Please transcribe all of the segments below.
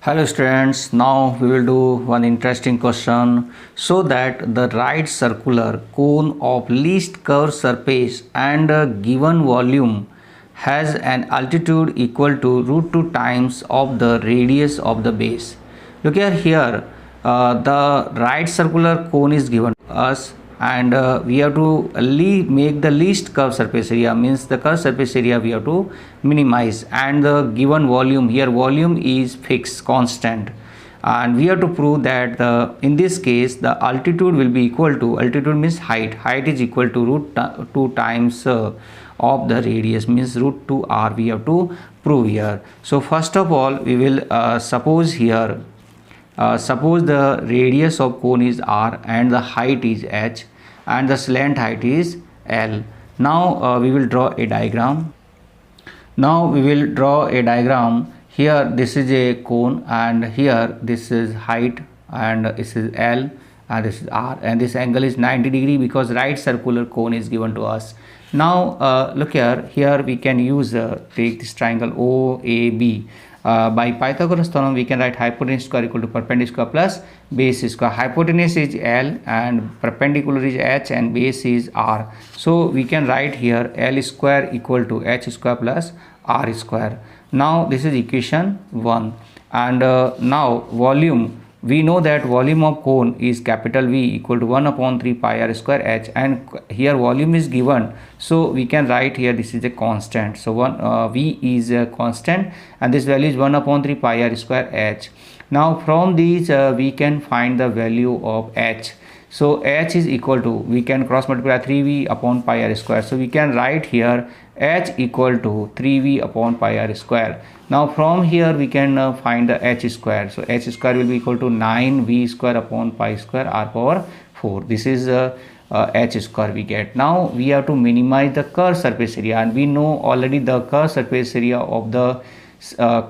Hello students, now we will do one interesting question. So that the right circular cone of least curved surface and a given volume has an altitude equal to root 2 times of the radius of the base. Look here, the right circular cone is given to us, and we have to make the least curved surface area, means the curved surface area we have to minimize, and the given volume, here volume is fixed constant, and we have to prove that in this case the altitude will be equal to, altitude means height is equal to root 2 times of the radius, means root 2 r we have to prove here. So first of all we will suppose here, suppose the radius of cone is r and the height is h and the slant height is l. Now we will draw a diagram. Now we will draw a diagram. Here this is a cone, and here this is height, and this is l, and this is r, and this angle is 90 degree because right circular cone is given to us. Now look here we can use take this triangle OAB. By Pythagoras theorem we can write hypotenuse square equal to perpendicular plus base square. Hypotenuse is L and perpendicular is H and base is R. So we can write here L square equal to H square plus R square. Now this is equation 1, and now volume, we know that volume of cone is capital V equal to 1 upon 3 pi r square h, and here volume is given, so we can write here this is a constant. So V is a constant and this value is 1 upon 3 pi r square h. Now from these we can find the value of h. So h is equal to, we can cross multiply 3v upon pi r square, so we can write here h equal to 3v upon pi r square. Now from here we can find the h square. So h square will be equal to 9v square upon pi square r power 4. This is h square we get. Now we have to minimize the curved surface area, and we know already the curved surface area of the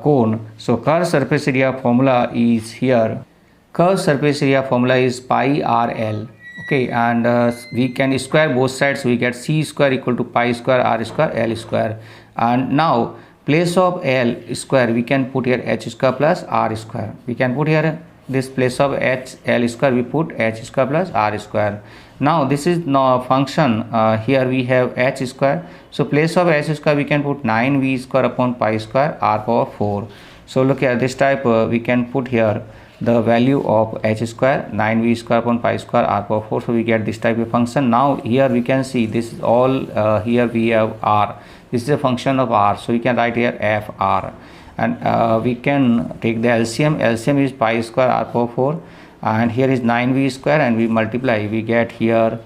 cone. So curved surface area formula is here. Curved surface area formula is pi rl. Okay, and we can square both sides, so we get c square equal to pi square r square l square. And now place of l square we can put here h square plus r square. We can put here this place of h l square, we put h square plus r square. Now this is now function, here we have h square, so place of h square we can put 9v square upon pi square r power 4. So look here, this type we can put here the value of h square 9v square upon pi square r power 4, so we get this type of function. Now here we can see this is all, here we have r, this is a function of r, so we can write here f r, and we can take the LCM. LCM is pi square r power 4, and here is 9v square, and we multiply, we get here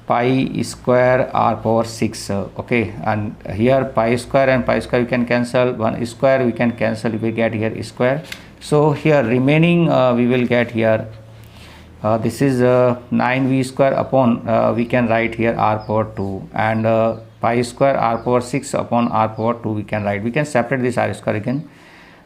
pi square r power 6. Okay, and here pi square and pi square we can cancel, 1 square we can cancel, we get here square. So here remaining we will get here this is 9v square upon we can write here r power 2, and pi square r power 6 upon r power 2 we can write. We can separate this r square again,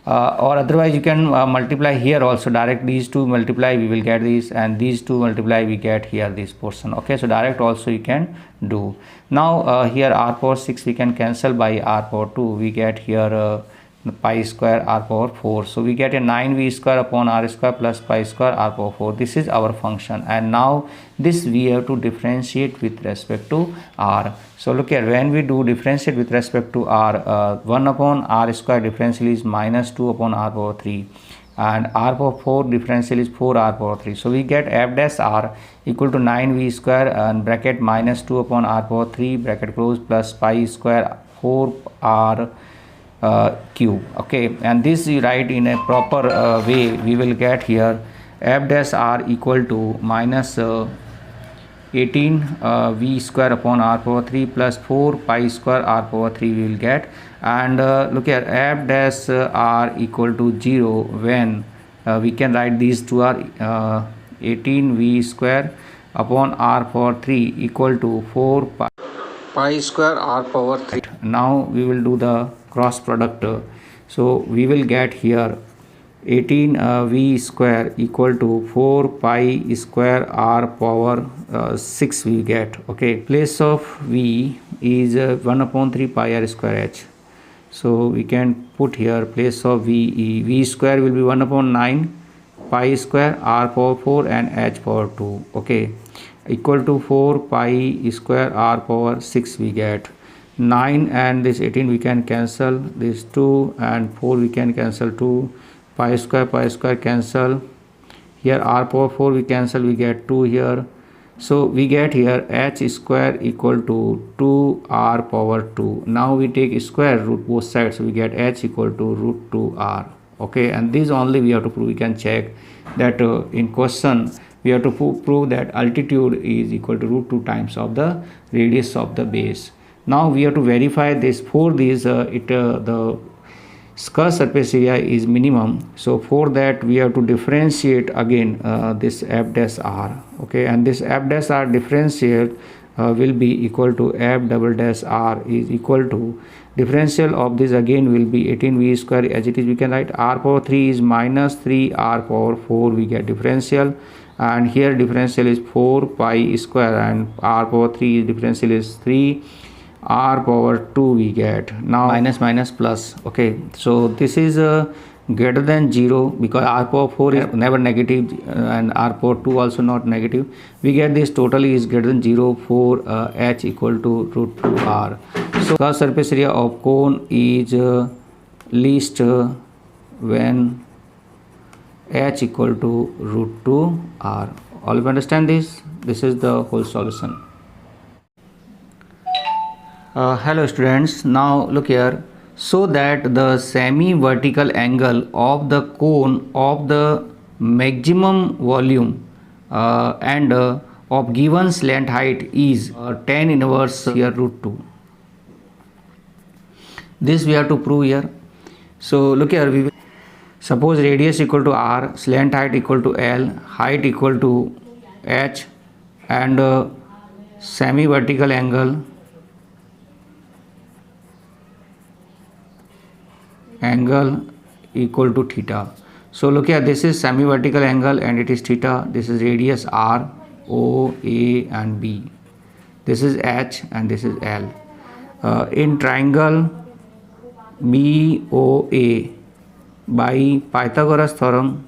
or otherwise you can multiply here also, direct these two multiply we will get this, and these two multiply we get here this portion. Okay, so direct also you can do. Now here r power 6 we can cancel by r power 2, we get here pi square r power 4, so we get a 9v square upon r square plus pi square r power 4. This is our function, and now this we have to differentiate with respect to r. So look here, when we do differentiate with respect to r, 1 upon r square differential is minus 2 upon r power 3, and r power 4 differential is 4 r power 3. So we get f dash r equal to 9v square and bracket minus 2 upon r power 3 bracket close plus pi square 4 r cube. Okay, and this you write in a proper way, we will get here f dash r equal to minus 18 v square upon r power 3 plus 4 pi square r power 3 we will get. And look here, f dash r equal to 0 when we can write these two are 18 v square upon r power 3 equal to 4 pi square r power 3. Now we will do the cross product, so we will get here 18 v square equal to 4 pi square r power 6 we get. Okay, place of v is 1 upon 3 pi r square h, So we can put here place of v square will be 1 upon 9 pi square r power 4 and h power 2, okay, equal to 4 pi square r power 6 we get. 9 and this 18 we can cancel, this 2 and 4 we can cancel, 2 pi square cancel, here r power 4 we cancel, we get 2 here. So we get here h square equal to 2r power 2. Now we take square root both sides, so we get h equal to root 2r, okay. And this only we have to prove. We can check that in question we have to prove that altitude is equal to root 2 times of the radius of the base. Now we have to verify this. For this the curved surface area is minimum, so for that we have to differentiate again this f dash r, okay, and this f dash r differential will be equal to f double dash r is equal to differential of this again will be 18v square. As it is we can write r power 3 is minus 3 r power 4, we get differential, and here differential is 4 pi square and r power 3 differential is 3 r power 2 we get. Now minus plus, okay, so this is greater than 0 because r power 4 is never negative and r power 2 also not negative. We get this totally is greater than 0 for h equal to root 2 r. So curved surface area of cone is least when h equal to root 2 r. All of you understand this? This is the whole solution. Hello students, now look here. So that the semi-vertical angle of the cone of the maximum volume and of given slant height is tan inverse here root 2. This we have to prove here. So look here, we will suppose radius equal to r, slant height equal to l, height equal to h, and semi-vertical angle equal to theta. So look here, this is semi-vertical angle and it is theta. This is radius r, o, a and b. This is h and this is l. In triangle BOA by Pythagoras theorem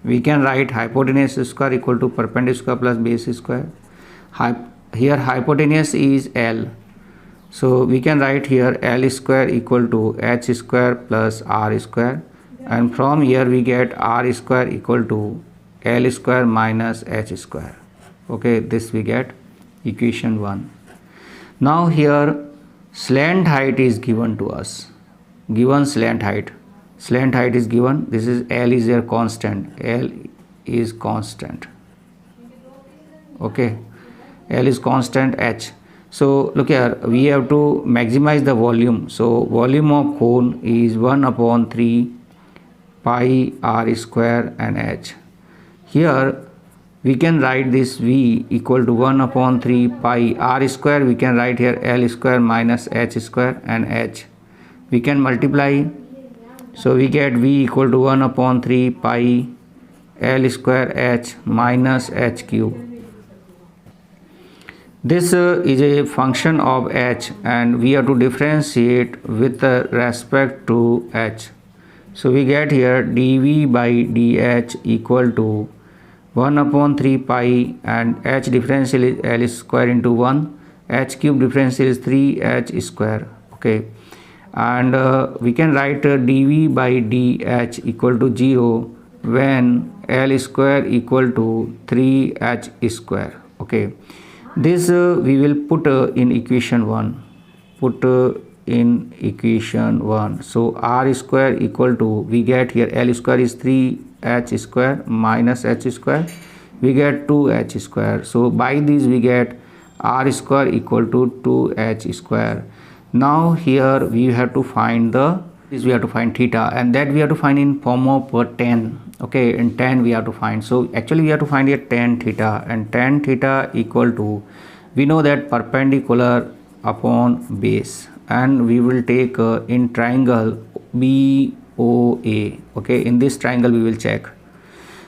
we can write hypotenuse square equal to perpendicular square plus base square. Here hypotenuse is l, so we can write here l square equal to h square plus r square, and from here we get r square equal to l square minus h square, okay. This we get equation 1. Now here slant height is given to us, given slant height is given. This is l is their constant, l is constant, okay, l is constant, h. So look here, we have to maximize the volume. So volume of cone is 1 upon 3 pi r square and h. Here we can write this v equal to 1 upon 3 pi r square. We can write here l square minus h square, and h we can multiply. So we get v equal to 1 upon 3 pi l square h minus h cube. This is a function of h and we have to differentiate with respect to h. So we get here dv by dh equal to 1 upon 3 pi and h differential is l square into 1, h cube differential is 3h square, okay. And we can write dv by dh equal to 0 when l square equal to 3h square, okay. This we will put in equation 1, so r square equal to, we get here l square is 3h square minus h square, we get 2h square. So by this we get r square equal to 2h square. Now here we have to find theta, and that we have to find in form of tan, okay. In tan we have to find, so actually we have to find here tan theta, and tan theta equal to, we know that perpendicular upon base, and we will take in triangle BOA, okay. In this triangle we will check.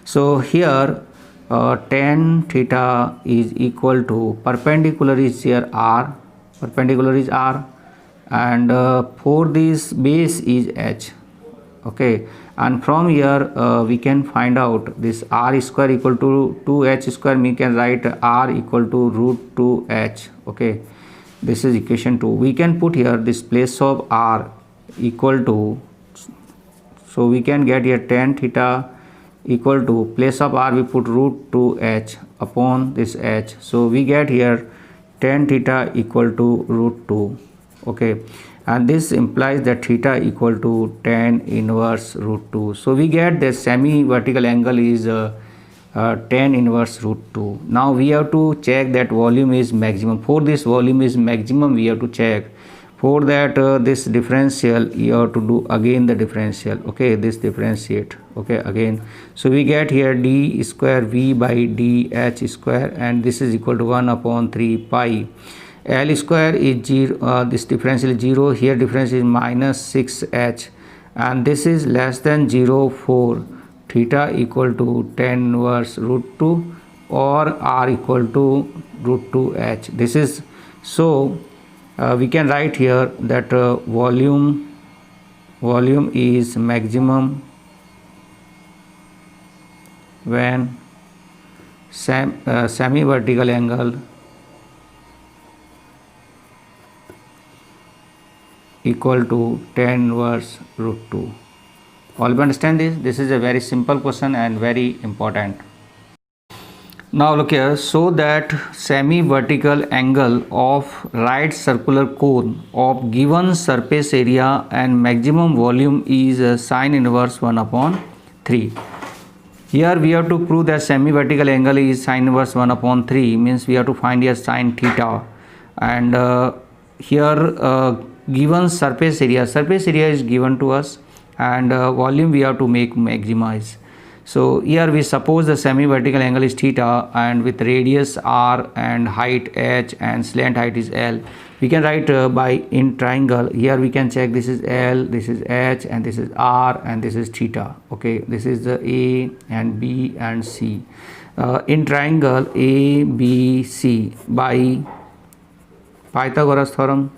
So here tan theta is equal to, perpendicular is here r, perpendicular is r, and for this base is h. Okay, and from here we can find out this r square equal to 2h square. We can write r equal to root 2h. Okay, this is equation 2. We can put here this place of r equal to, so we can get here tan theta equal to, place of r we put root 2h upon this h. So we get here tan theta equal to root 2. Okay, and this implies that theta equal to tan inverse root 2. So we get that semi vertical angle is tan inverse root 2. Now we have to check that volume is maximum. For this volume is maximum, we have to check. For that this differential you have to do again the differential. Okay, this differentiate. Okay, again, so we get here d square v by dh square, and this is equal to 1 upon 3 pi. L square is 0, this differential is 0, here difference is minus 6h, and this is less than 0 for theta equal to tan inverse root 2 or r equal to root 2h. This is, so we can write here that volume is maximum when semi vertical angle equal to tan inverse root 2. All you understand this? This is a very simple question and very important. Now look here, so that semi vertical angle of right circular cone of given surface area and maximum volume is sine inverse 1 upon 3. Here we have to prove that semi vertical angle is sine inverse 1 upon 3, means we have to find here sine theta, and here given surface area is given to us, and volume we have to make maximize. So here we suppose the semi vertical angle is theta, and with radius r and height h and slant height is l. We can write by in triangle. Here we can check, this is l, this is h, and this is r, and this is theta. Okay, this is the a and b and c. In triangle a b c by Pythagoras theorem,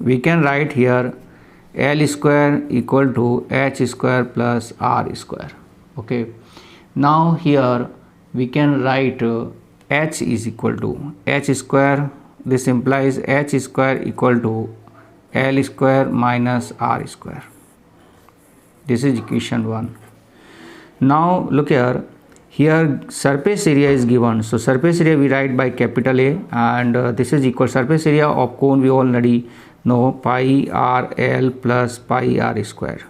we can write here L square equal to h square plus r square. Okay, now here we can write h is equal to h square. This implies h square equal to L square minus r square. This is equation 1. Now look here, here surface area is given, so surface area we write by capital A, and this is equal surface area of cone we already know, pi r l plus pi r square.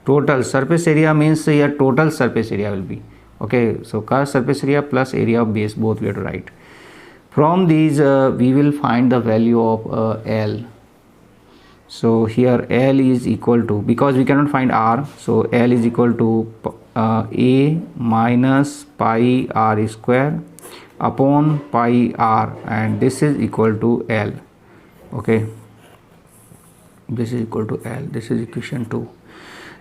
Total surface area means here total surface area will be, okay, so curved surface area plus area of base, both we have to write. From these we will find the value of L. So here L is equal to, because we cannot find r, so L is equal to a minus pi r square upon pi r, and this is equal to L. Okay, this is equal to L. This is equation 2.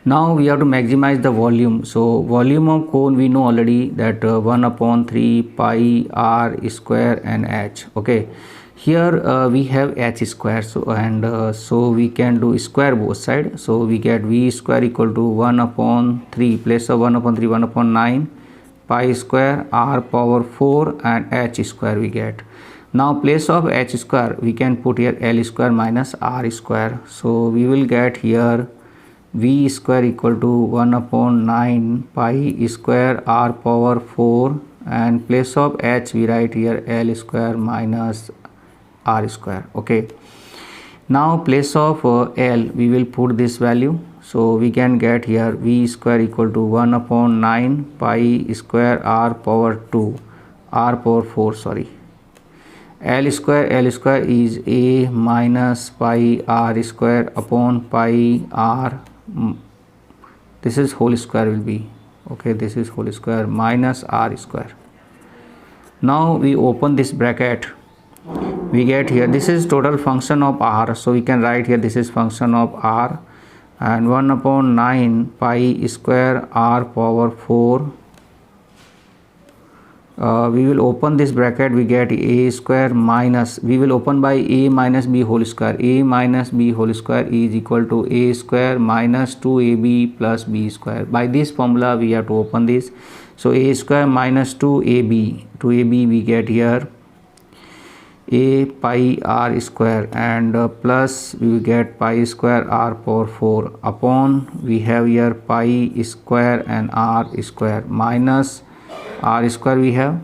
Now we have to maximize the volume. So volume of cone we know already, that 1 upon 3 pi r square and h. Okay, here we have h square, so and so we can do square both sides. So we get v square equal to 1 upon 3, place of 1 upon 3, 1 upon 9 pi square r power 4 and h square we get. Now place of h square we can put here L square minus r square. So we will get here v square equal to 1 upon 9 pi square r power 4, and place of h we write here L square minus r square. Okay, now place of L we will put this value. So we can get here v square equal to 1 upon 9 pi square r power 2, r power 4, sorry. L square is a minus pi r square upon pi r, this is whole square will be, okay, this is whole square minus r square. Now we open this bracket, we get here this is total function of r, so we can write here this is function of r, and 1 upon 9 pi square r power 4. We will open this bracket, we get a square minus, we will open by a minus b whole square. A minus b whole square is equal to a square minus 2ab plus b square. By this formula we have to open this. So a square minus 2ab we get here a pi r square, and plus we will get pi square r power 4 upon, we have here pi square and r square minus r square we have.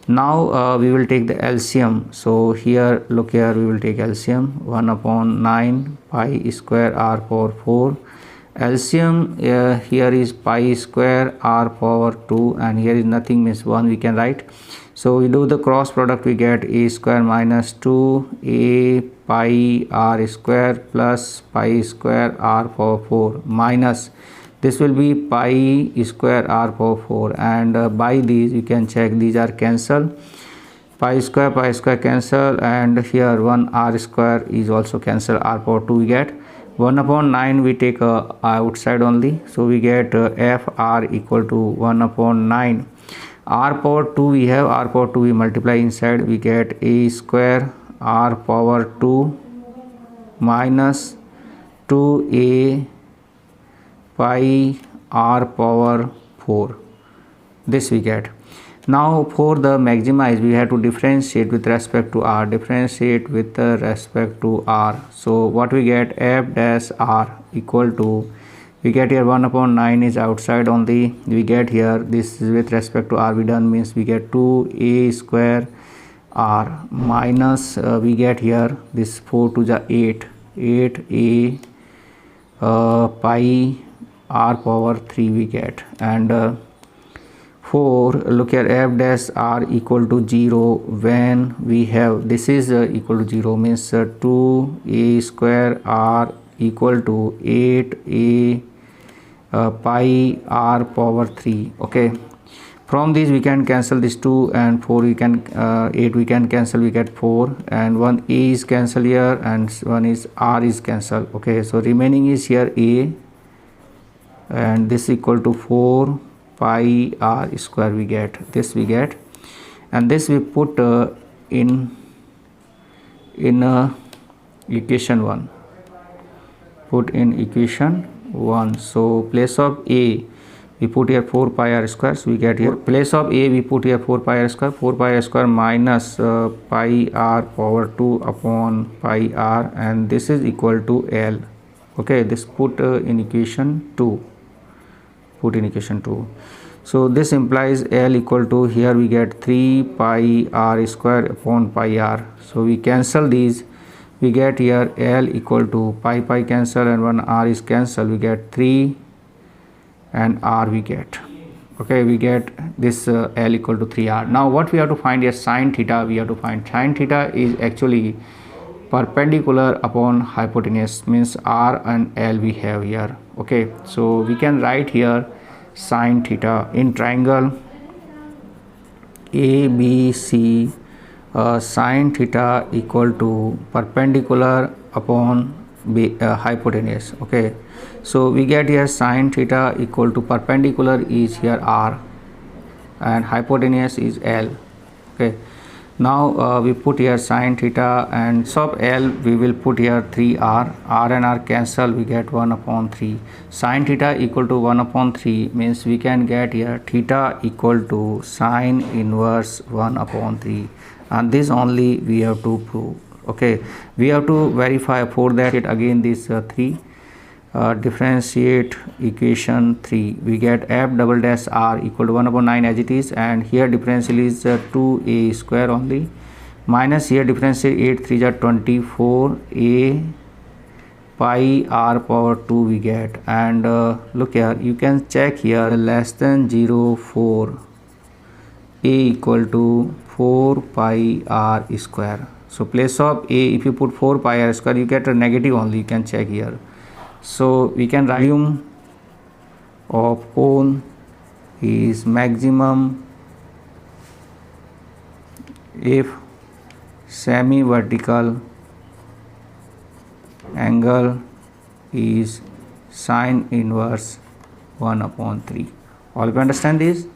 Now we will take the LCM. So here, look here, we will take LCM. 1 upon 9 pi square r power 4. LCM here is pi square r power 2, and here is nothing, means 1 we can write. So we do the cross product, we get a square minus 2 a pi r square plus pi square r power 4 minus, this will be pi square r power 4, and by these you can check, these are cancel, pi square cancel, and here 1 r square is also cancel, r power 2 we get. 1 upon 9 we take outside only, so we get fr equal to 1 upon 9. R power 2 we have, r power 2 we multiply inside, we get a square r power 2 minus 2a pi r power 4, this we get. Now for the maximize, we have to differentiate with respect to r, so what we get, f dash r equal to, we get here 1 upon 9 is outside only, we get here, this is with respect to r we done, means we get 2a square r minus we get here this 4 to the 8a pi r power 3 we get, and 4, look here, f dash r equal to 0 when we have, this is equal to 0, means 2a square r equal to 8a pi r power 3. Okay, from these we can cancel this 2 and 4, we can 8 we can cancel, we get 4, and 1 a is cancel here, and 1 is r is cancel. Okay, so remaining is here a, and this equal to 4 pi r square we get, this we get, and this we put in equation 1, put in equation 1. So place of a we put here 4 pi r square, so we get here, place of a we put here 4 pi r square minus pi r power 2 upon pi r, and this is equal to L. Okay, this put in equation 2, put in equation 2. So this implies L equal to, here we get 3 pi r square upon pi r, so we cancel these, we get here L equal to pi cancel, and 1 r is cancel, we get 3 and r we get. Okay, we get this L equal to 3r. Now what we have to find is sine theta. We have to find sine theta is actually perpendicular upon hypotenuse, means r and L we have here. Okay, so we can write here sine theta in triangle ABC, sine theta equal to perpendicular upon hypotenuse. Okay, so we get here sine theta equal to perpendicular is here r and hypotenuse is L. Okay, now we put here sine theta, and sub L we will put here 3r, r and r cancel, we get 1 upon 3. Sine theta equal to 1 upon 3 means we can get here theta equal to sine inverse 1 upon 3, and this only we have to prove. Okay, we have to verify, for that it again this 3, differentiate equation 3, we get f double dash r equal to 1 upon 9 as it is, and here differential is 2a square only, minus here differential 8 3 are 24 a pi r power 2 we get, and look here, you can check here less than 0 4 a equal to 4 pi r square. So place of a, if you put 4 pi r square, you get a negative only, you can check here. So we can write volume of cone is maximum if semi-vertical angle is sine inverse 1 upon 3. All of you understand this?